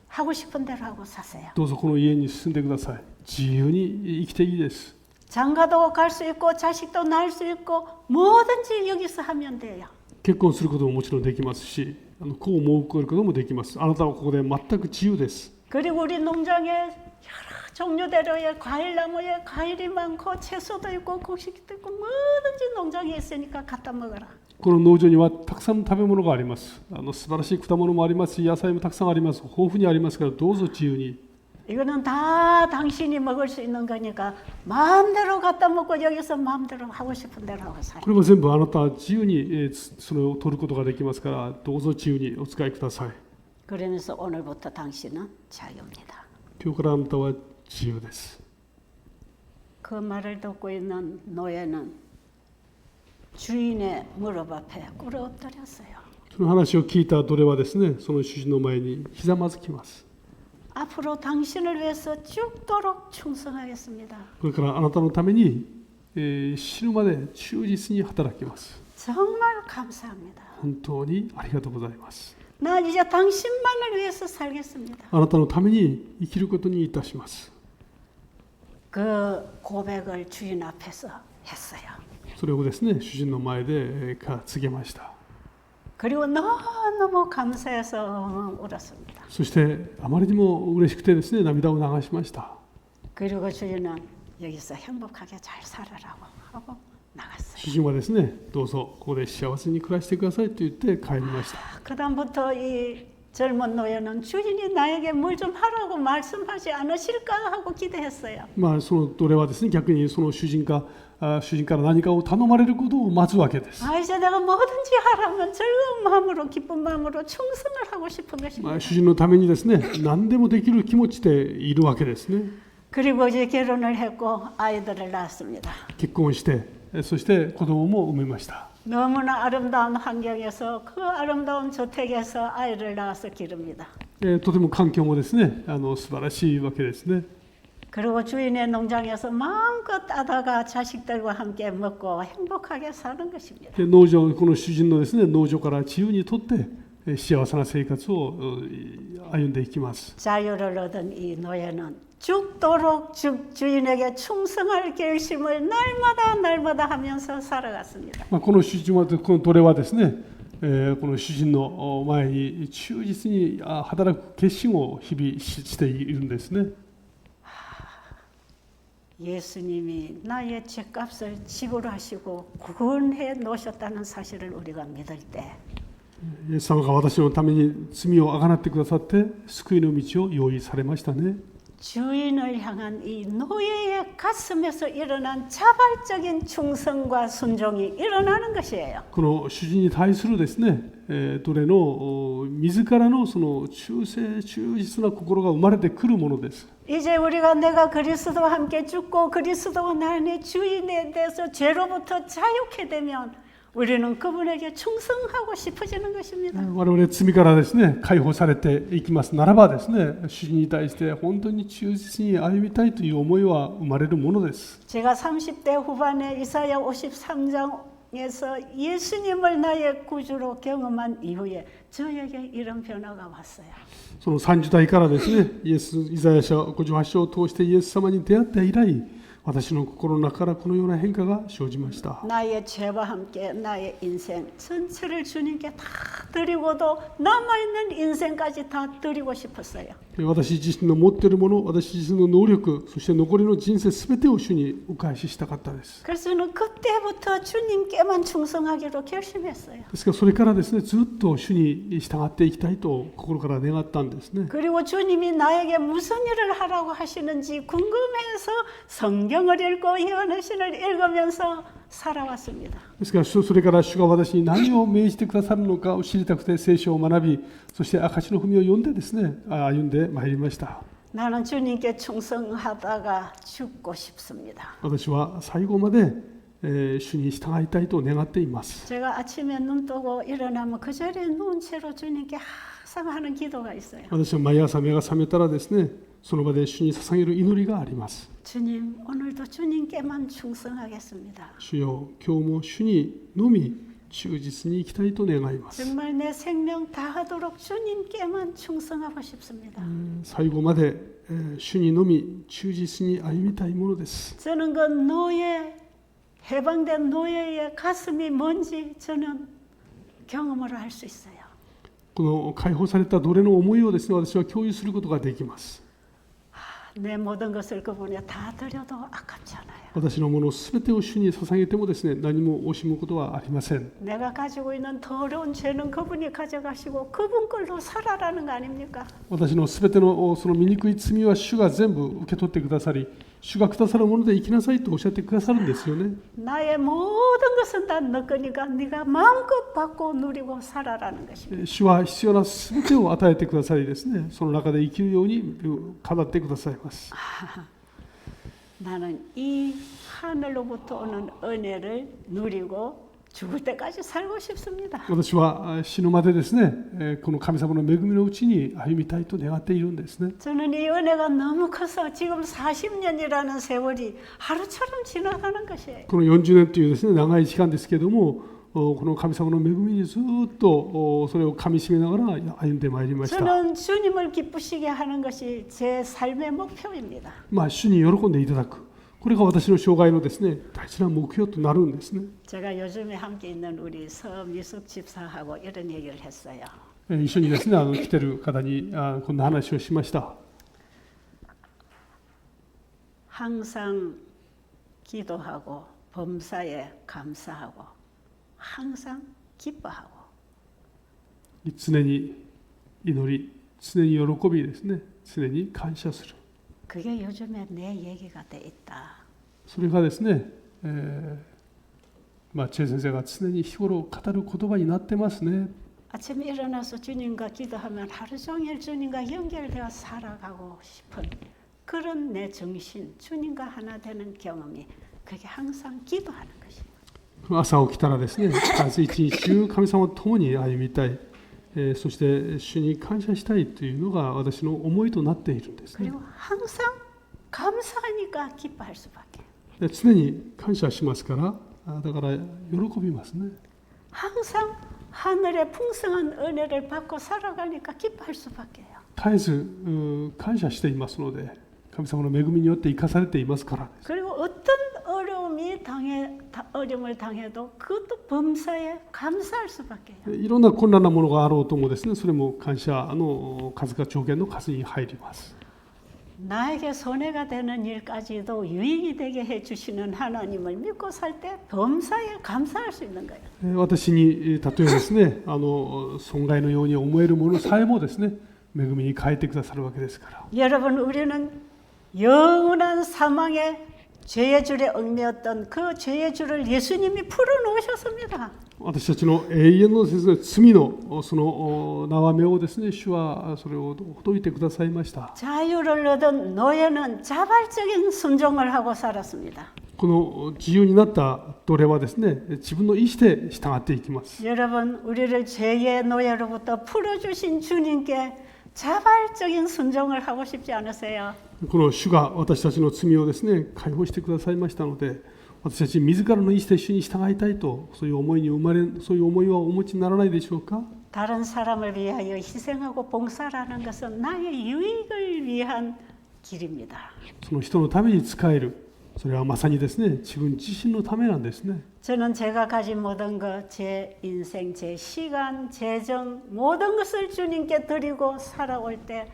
하고 싶은 대로 하고 사세요. どうぞこの家に住んでください。自由に生きていいです。 장가도 갈 수 있고 자식도 낳을 수 있고 뭐든지 여기서 하면 돼요. 結婚することももちろんできますし、子を設けることもできます。あなたはここで全く自由です。 그리고 우리 농장에 여러 종류대로의 과일나무에 과일이 많고 채소도 있고 곡식도 있고 뭐든지 농장에 있으니까 갖다 먹어라. この農場にはたくさんの食べ物があります。素晴らしい果物もありますし、野菜もたくさんあります。豊富にありますから、どうぞ自由に。 이거는 다 당신이 먹을 수 있는 거니까 마음대로 갖다 먹고 여기서 마음대로 하고 싶은 대로 하고 살아. これも全部あなたは自由にそれを取ることができますから、どうぞ自由にお使いください。 그러면서 오늘부터 당신은 자유입니다. 今日からあなたは自由です。 그 말을 듣고 있는 노예는 주인의 무릎 앞에 꿇어 엎드렸어요. その話を聞いた奴隷はですね、その主人の前にひざまずきます。 앞으로 당신을 위해서 죽도록 충성하겠습니다. これからあなたのために、死ぬまで忠実に働きます。 정말 감사합니다. 本当にありがとうございます。 난 이제 당신만을 위해서 살겠습니다. あなたのために生きることにいたします。 그 고백을 주인 앞에서 했어요. それをですね、主人の前で告げました。 그리고 너무 감사해서 울었습니다. そしてあまりにも嬉しくてですね、涙を流しました。 그리고 주인은 여기서 행복하게 잘 살아라고 하고 나갔어요. 主人はですね、どうぞここで幸せに暮らしてくださいと言って帰りました。 그다음부터 이 젊은 노예는 주인이 나에게 뭘 좀 하라고 말씀하지 않으실까 하고 기대했어요. その奴隷はですね、逆にその主人から何かを頼まれることを待つわけです。 아, 이제 내가 뭐든지 하라면 즐거운 마음으로 기쁜 마음으로 충성을 하고 싶은 것입니다. 主人のためにですね、何でもできる気持ちでいるわけですね。 그리고 이제 결혼을 했고 아이들을 낳았습니다. 結婚して、そして子供も産めました。 너무나 아름다운 환경에서 그 아름다운 저택에서 아이를 낳아서 기릅니다. とても環境もですね、素晴らしいわけですね。 그리고 주인의 농장에서 마음껏 따다가 자식들과 함께 먹고 행복하게 사는 것입니다. 農場、この主人のですね、農場から自由にとって幸せな生活を歩んでいきます。 자유를 얻은 이 노예는 죽도록 주인에게 충성할 결심을 날마다 하면서 살아갔습니다. この主人は、この奴隷はですね、この主人の前に忠実に働く決心を日々しているんですね。 예수님이 나의 죄값을 지불하시고 구원해 놓으셨다는 사실을 우리가 믿을 때 イエス様が私のために罪をあがなってくださって救いの道を用意されましたね。 주인을 향한 이 노예의 가슴에서 일어난 자발적인 충성과 순종이 일어나는 것이에요. この主人に対するですね、奴隷の自らのその忠誠忠実な心が生まれてくるものです。 이제 우리가 내가 그리스도와 함께 죽고 그리스도가 나의 주인에 대해서 죄로부터 자유케 되면 우리는 그분에게 충성하고 싶어지는 것입니다. 我々罪からですね解放されていきますならばですね、主人に対して本当に忠実に歩みたいという思いは生まれるものです。 제가 30대 후반에 이사야 53장에서 예수님을 나의 구주로 경험한 이후에 저에게 이런 변화가 왔어요. その30代からですね、イザヤ書58章を通してイエス様に出会って以来、私の心の中からこのような変化が生じました。 나의 죄와 함께 나의 인생 전체를 주님께 다 드리고도 남아있는 인생까지 다 드리고 싶었어요. 私自身の持っているもの、私自身の能力、そして残りの人生すべてを主にお返ししたかったです。 그래서 저는 그때부터 주님께만 충성하기로 결심했어요. ですからそれからですね、ずっと主に従っていきたいと心から願ったんですね。 그리고 주님이 나에게 무슨 일을 하라고 하시는지 궁금해서 성경을 읽고 예언의 신을 읽으면서 살아왔습니다. ですからそれから主が私に何を命じてくださるのかを知りたくて聖書を学び、そして証の文を読んでですね、歩んでまいりました。 나는 주님께 충성하다가 죽고 싶습니다. 私は最後まで主に従いたいと願っています。 제가 아침에 눈 뜨고 일어나면 그 자리에 누운 채로 주님께 항상 하는 기도가 있어요. 私は毎朝目が覚めたらですね、その場で主に捧げる祈りがあります。 주님, 오늘도 주님께만 충성하겠습니다. 主よ、今日も主にのみ忠実に生きたいと願います。 정말 내 생명 다하도록 주님께만 충성하고 싶습니다. 最後まで主にのみ忠実に歩みたいものです。 저는 그 해방된 노예의 가슴이 뭔지 저는 경험을 할 수 있어요. この解放された奴隷の思いをですね、私は共有することができます。 내 모든 것을 그분에 다 드려도 아깝지 않아요. 私のものすべてを主に捧げてもですね、何も惜しむことはありません。 내가 가지고 있는 더러운 죄는 그분이 가져가시고 그분 걸로 살아라는 거 아닙니까? 私のすべてのその醜い罪は主が全部受け取ってくださり、主がくださるもので生きなさいとおっしゃってくださるんですよね。 나의 모든 것은 다 너 거니까 네가 마음껏 받고 누리고 살아라는 것입니다. 主は必要なすべてを与えてくださりですね、その中で生きるように語ってくださいます。 나는 이 하늘로부터 오는 은혜를 누리고 죽을 때까지 살고 싶습니다. 私は死ぬまでですね、この神様の恵みのうちに歩みたいと願っているんですね。 저는 이 은혜가 너무 커서 지금 40년이라는 세월이 하루처럼 지나가는 것이에요. この40年というですね、長い時間ですけれども、この神様の恵みにずっとそれをかみしめながら歩んでまいりました。 저는 주님을 기쁘시게 하는 것이 제 삶의 목표입니다. 主に喜んでいただく、これが私の生涯のですね、大事な目標となるんですね。 제가 요즘에 함께 있는 우리 서미숙 집사하고 이런 얘기를 했어요. 一緒にですね、来てる方にこんな話をしました。 항상 기도하고 범사에 감사하고 항상 기뻐하고 常に祈り、常に喜びですね、常に感謝する。 그게 요즘에 내 얘기가 돼 있다. それがですね、チェ先生が常に日頃語る言葉になってますね。 아침에 일어나서 주님과 기도하면 하루 종일 주님과 연결되어 살아가고 싶은 그런 내 정신, 주님과 하나 되는 경험이 그게 항상 기도하는 것입니다. 朝起きたらですね、一日中神様と共に歩みたい、そして主に感謝したいというのが私の思いとなっているんですね。 그리고 항상 감사하니까 기뻐할 수밖에. 常に感謝しますから、だから喜びますね。 항상 하늘의 풍성한 은혜를 받고 살아가니까 기뻐할 수밖에요. 絶えず感謝していますので、神様の恵みによって生かされていますからです。 그리고 어떤 어려움이 다 어려움을 당해도 그것도 범사에 감사할 수밖에요. いろんな困難なものがあろうともですね、それも感謝の数が上限の数に入ります。 나에게 손해가 되는 일까지도 유익이 되게 해주시는 하나님을 믿고 살 때 범사에 감사할 수 있는 거예요. 私に例えですね、損害のように思えるものさえもですね、恵みに変えてくださるわけですから。 여러분, 우리는 영원한 사망의 죄의 줄에 얽매였던 그 죄의 줄을 예수님이 풀어놓으셨습니다. 私たちの永遠のですね、罪のその縄目をですね、主はそれをほどいてくださいました。 자유를 얻은 노예는 자발적인 순종을 하고 살았습니다. この自由になった奴隷はですね、自分の意思で従っていきます。 여러분, 우리를 죄의 노예로부터 풀어주신 주님께 자발적인 순종을 하고 싶지 않으세요? この主が私たちの罪をですね、解放してくださいましたので、私たち自らの意思で主に従いたいと、そういう思いはお持ちにならないでしょうか。 다른 사람을 위하여 희생하고 봉사라는 것은 나의 유익을 위한 길입니다. その人のために使える、それはまさにですね、自分自身のためなんですね。 저는 제가 가진 모든 것, 제 인생, 제 시간, 재정, 모든 것을 주님께 드리고 살아올 때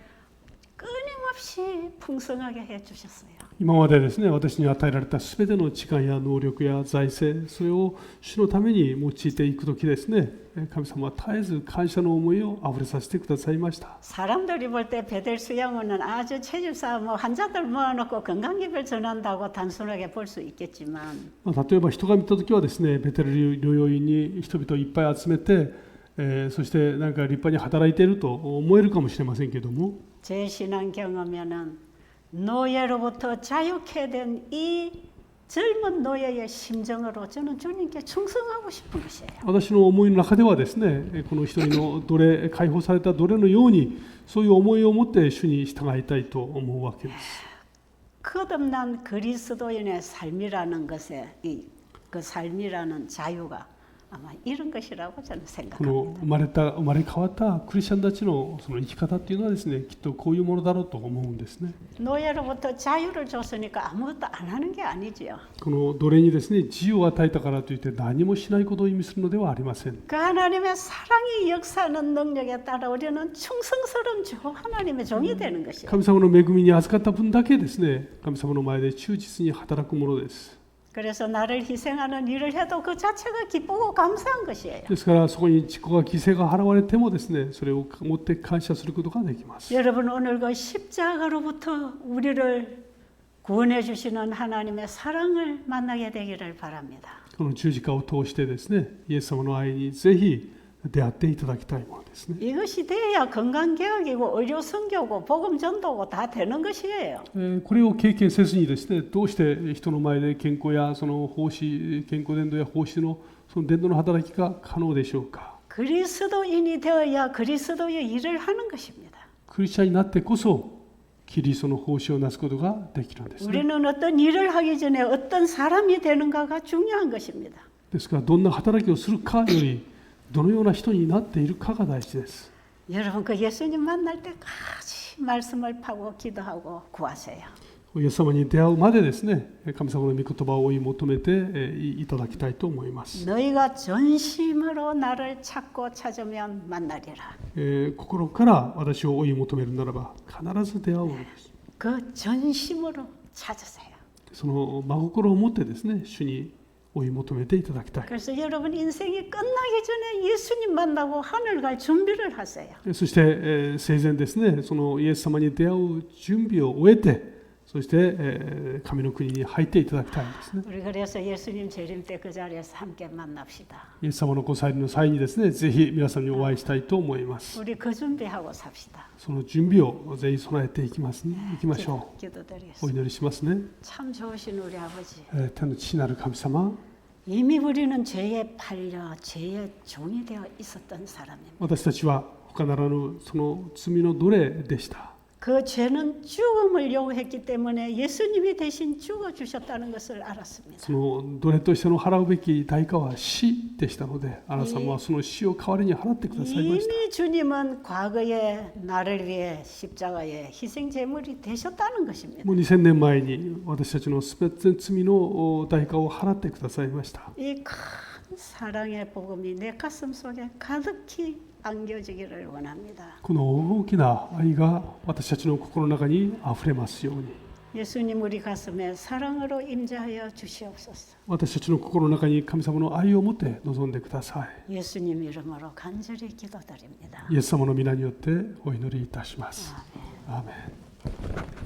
끊임없이 풍성하게 해주셨어요. 今までですね、私に与えられたすべての時間や能力や財政、それを主のために用いていくときですね、神様は絶えず感謝の思いをあふれさせてくださいました。 사람들이 볼 때 베델 수양원은 아주 체질사 환자들 모아놓고 건강기별 전한다고 단순하게 볼 수 있겠지만 例えば人が見たときはですね、ベテル療養院に人々をいっぱい集めて、そしてなんか立派に働いていると思えるかもしれませんけれども、 제 신앙 경험에는 노예로부터 자유케 된 이 젊은 노예의 심정으로 저는 주님께 충성하고 싶은 것이에요. 私の思いの中ではですね、この一人の奴隷、解放された奴隷のように、そういう思いを持って主に従いたいと思うわけです。 거듭난 그리스도인의 삶이라는 것에 그 삶이라는 자유가 아마 이런 것이라고 저는 この 생각합니다. 生まれ変わったクリスチャンたちのその生き方っていうのはですね、きっとこういうものだろうと思うんですね。 노예로부터 자유를 줬으니까 아무것도 안 하는 게 아니지요. この奴隷にですね、自由を与えたからといって何もしないことを意味するのではありません。 그 하나님의 사랑이 역사하는 능력에 따라 우리는 충성스러운 하나님의 종이 되는 것이에요. 神様の恵みに預かった分だけですね、神様の前で忠実に働くものです。 그래서 나를 희생하는 일을 해도 그 자체가 기쁘고 감사한 것이에요. ですからそこに自己が犠牲が払われてもですね、それを持って感謝することができます。 여러분, 오늘 그 십자가로부터 우리를 구원해 주시는 하나님의 사랑을 만나게 되기를 바랍니다. この十字架を通してですね、イエス様の愛にぜひ出会っていただきたいものですね。 이것이 돼야 건강개혁이고 의료선교고 복음전도고 다 되는 것이에요. これを経験せずにですね、どうして人の前で健康やその奉仕、健康伝道や奉仕のその伝道の働きが可能でしょうか。 그리스도인이 되어야 그리스도의 일을 하는 것입니다. クリスチャンになってこそキリストの奉仕をなすことができるんですね。 우리는 어떤 일을 하기 전에 어떤 사람이 되는가가 중요한 것입니다. ですからどんな働きをするかよりどのような人になっているかが大事です。 여러분, 그 예수님 만날 때까지 말씀을 파고 기도하고 구하세요. イエス様に出会うまでですね、神様の御言葉を追い求めていただきたいと思います。 너희가 전심으로 나를 찾고 찾으면 만나리라. 心から私を追い求めるならば必ず出会うのです。 그 전심으로 찾으세요. その真心を持ってですね、主に追い求めていただきたい。 그래서 여러분 인생이 끝나기 전에 예수님 만나고 하늘 갈 준비를 하세요. そして、生前ですね、そのイエス様に出会う準備を終えて、そして、神の国に入っていただきたいんですね。 우리 그래서 예수님 재림 때 그 자리에서 함께 만납시다. イエス様のご再臨の際にですね、ぜひ皆さんにお会いしたいと思います。 우리 그 준비하고 삽시다. その準備をぜひ備えていきますね。行きましょう。 기도드리겠습니다. お祈りしますね。 참 좋으신 우리 아버지. 天の父なる神様、 이미 우리는 죄에 팔려 죄의 종이 되어 있었던 사람입니다. 私たちは他ならぬその罪の奴隷でした。그 죄는 죽음을 요구했기 때문에 예수님이 대신 죽어 주셨다는 것을 알았습니다. その奴隷としての払うべき代価は死でしたので、あなた様はその死を代わりに払ってくださいました。 이미 주님은 과거에 나를 위해 십자가에 희생 제물이 되셨다는 것입니다. もう2000年前に私たちのすべて罪の代価を払ってくださいました。 이 큰 사랑의 복음이 내 가슴 속에 가득히 안겨지기를 원합니다. この大きな愛が私たちの心の中にあふれますように。 예수님 우리 가슴에 사랑으로 임재하여 주시옵소서. 私たちの心の中に神様の愛を持って臨んでください。 예수님 이름으로 간절히 기도드립니다. イエス様の皆によってお祈りいたします。アーメン。